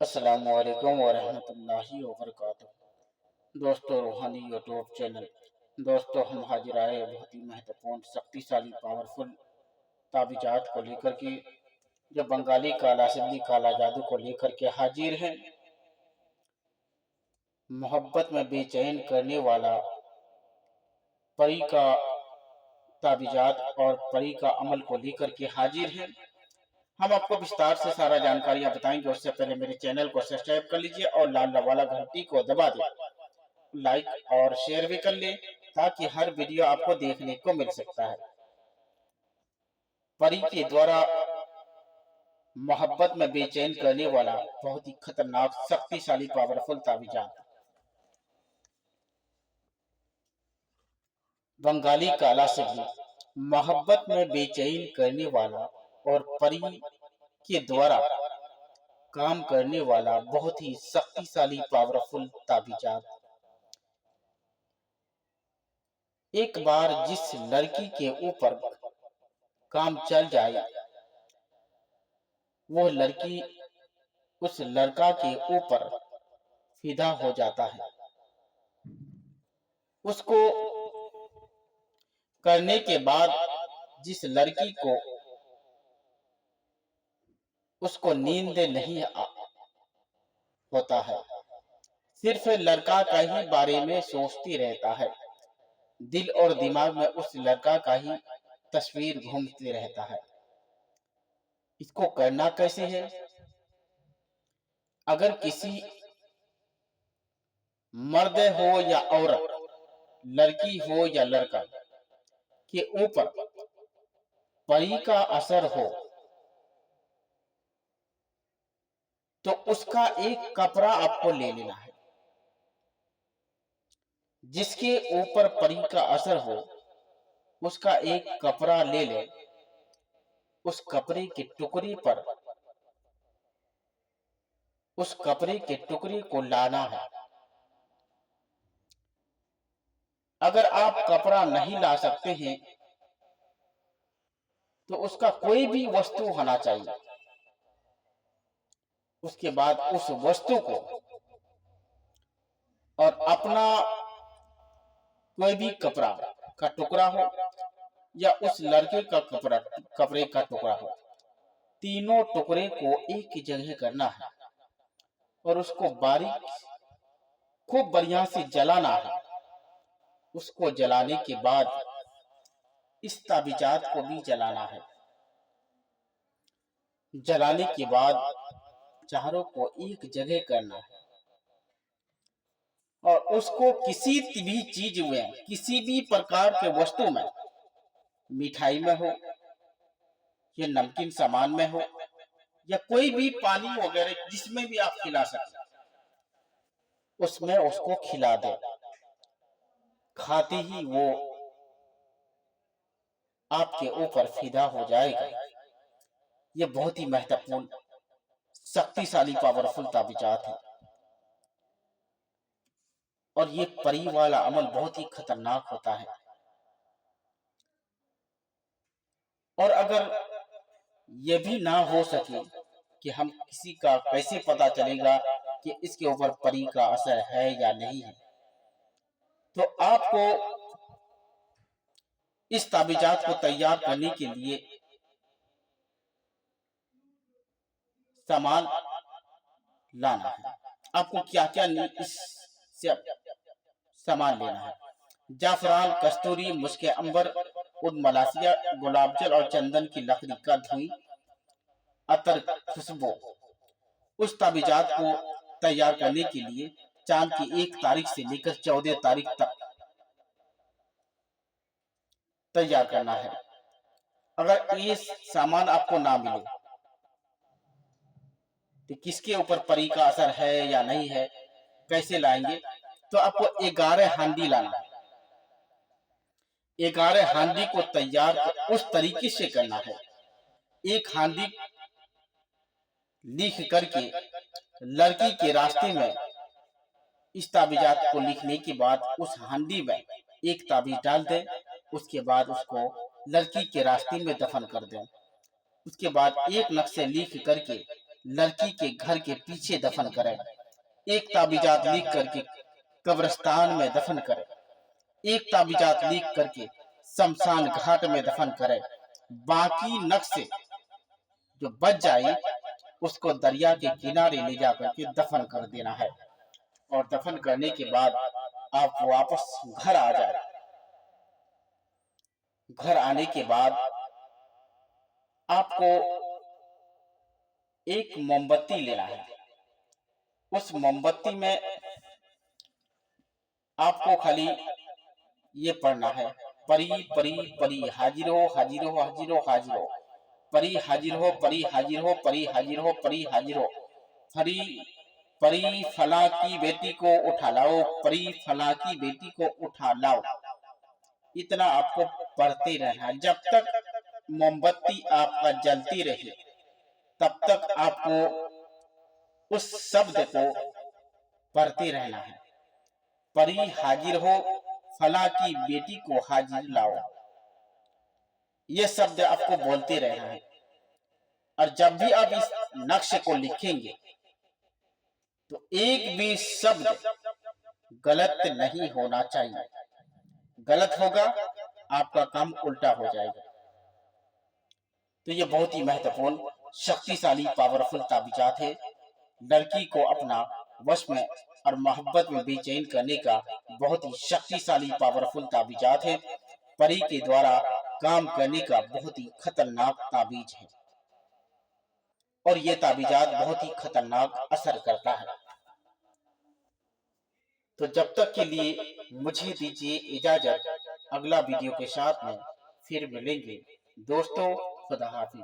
अस्सलामु अलैकुम वरहमतुल्लाहि वबरकातुहू। दोस्तों, रूहानी यूट्यूब चैनल। दोस्तों, हम हाजिर आए बहुत ही महत्वपूर्ण शक्तिशाली पावरफुल ताबीजात को लेकर के, जो बंगाली काला सिंधी काला जादू को लेकर के हाजिर हैं। मोहब्बत में बेचैन करने वाला परी का ताबीजात और परी का अमल को लेकर के हाजिर हैं। हम आपको विस्तार से सारा जानकारियां बताएंगे। उससे पहले मेरे चैनल को सब्सक्राइब कर लीजिए और लाल वाला घंटी को दबा दें, लाइक और शेयर भी कर लें ताकि हर वीडियो आपको देखने को मिल सकता है। परी के द्वारा मोहब्बत में बेचैन करने वाला बहुत ही खतरनाक शक्तिशाली पावरफुल ताबीजात। बंगाली काला सिंधी मोहब्बत में बेचैन करने वाला और परी के द्वारा काम करने वाला बहुत ही शक्तिशाली पावरफुल ताबीजात। एक बार जिस लड़की के ऊपर काम चल जाए, वो लड़की उस लड़का के ऊपर फिदा हो जाता है। उसको करने के बाद जिस लड़की को उसको नींद नहीं होता है, सिर्फ लड़का का ही बारे में सोचती रहता है। दिल और दिमाग में उस लड़का का ही तस्वीर घूमते रहता है। इसको करना कैसे है? अगर किसी मर्द हो या औरत, लड़की हो या लड़का के ऊपर परी का असर हो, तो उसका एक कपड़ा आपको ले लेना है। जिसके ऊपर परी का असर हो, उसका एक कपड़ा ले ले। उस कपड़े के टुकड़े पर उस कपड़े के टुकड़े को लाना है। अगर आप कपड़ा नहीं ला सकते हैं तो उसका कोई भी वस्तु होना चाहिए। उसके बाद उस वस्तु को और अपना कोई भी कपड़ा का टुकड़ा हो या उस लड़के का कपड़े का टुकड़ा हो, तीनों टुकड़े को एक जगह करना है और उसको बारीक खूब बढ़िया से जलाना है। उसको जलाने के बाद इस ताबीजात को भी जलाना है। जलाने के बाद चारों को एक जगह करना है और उसको किसी भी चीज में, किसी भी प्रकार के वस्तु में, मिठाई में हो या नमकीन सामान में हो या कोई भी पानी वगैरह जिसमें भी आप खिला सकते, उसमें उसको खिला दे। खाते ही वो आपके ऊपर फिदा हो जाएगा। ये बहुत ही महत्वपूर्ण शक्तिशाली पावरफुल ताबीजात है और ये परी वाला अमल बहुत ही खतरनाक होता है। और अगर ये भी ना हो सके कि हम किसी का कैसे पता चलेगा कि इसके ऊपर परी का असर है या नहीं है, तो आपको इस ताबीजात को तैयार करने के लिए सामान लाना है। आपको क्या क्या इससे सामान लेना है? जाफरान, कस्तूरी, मुश्क अंबर, उद मलासिया, गुलाब जल और चंदन की लकड़ी का धुई, अतर, खुशबू। उस ताबीजात को तैयार करने के लिए चांद की 1 तारीख से लेकर 14 तारीख तक तैयार करना है। अगर ये सामान आपको ना मिले तो किसके ऊपर परी का असर है या नहीं है, कैसे लाएंगे? तो आपको 11 हांडी लाना है। 11 हांडी को तैयार उस तरीके से करना है। एक हांडी लिख करके लड़की के रास्ते में इस ताबीजात को लिखने के बाद उस हांडी में एक ताबीज डाल दें। उसके बाद उसको लड़की के रास्ते में दफन कर दें। उसके बाद एक नक्शे लिख करके लड़की के घर के पीछे दफन करें। एक ताबीजात लिख करके कब्रिस्तान में दफन करें। एक ताबीजात लिख करके शमशान घाट में दफन करें। बाकी नक्शे जो बच जाए उसको दरिया के किनारे ले जाकर के दफन कर देना है। और दफन करने के बाद आप वापस घर आ जाए। घर आने के बाद आपको एक मोमबत्ती लेना है। उस मोमबत्ती में आपको खाली ये पढ़ना है, परी परी परी हाजिर हो हाजिर हो हाजिर हो हाजिर हो, परी हाजिर हो परी हाजिर हो परी हाजिर हो परी हाजिर हो, परी परी फला की बेटी को उठा लाओ, परी फला की बेटी को उठा लाओ। इतना आपको पढ़ते रहना है। जब तक मोमबत्ती आपका जलती रहे तब तक आपको उस शब्द को पढ़ते रहना है। परी हाजिर हो फला की बेटी को हाजिर लाओ, ये शब्द आपको बोलते रहना है। और जब भी आप इस नक्शे को लिखेंगे तो एक भी शब्द गलत नहीं होना चाहिए। गलत होगा आपका काम उल्टा हो जाएगा। तो ये बहुत ही महत्वपूर्ण शक्तिशाली पावरफुल ताबीजात है। लड़की को अपना वश में और मोहब्बत में बेचैन करने का बहुत ही शक्तिशाली पावरफुल ताबीजात है। परी के द्वारा काम करने का बहुत ही खतरनाक ताबीज है और ये ताबीजात बहुत ही खतरनाक असर करता है। तो जब तक के लिए मुझे दीजिए इजाजत। अगला वीडियो के साथ में फिर मिलेंगे दोस्तों। खुदा हाफिज।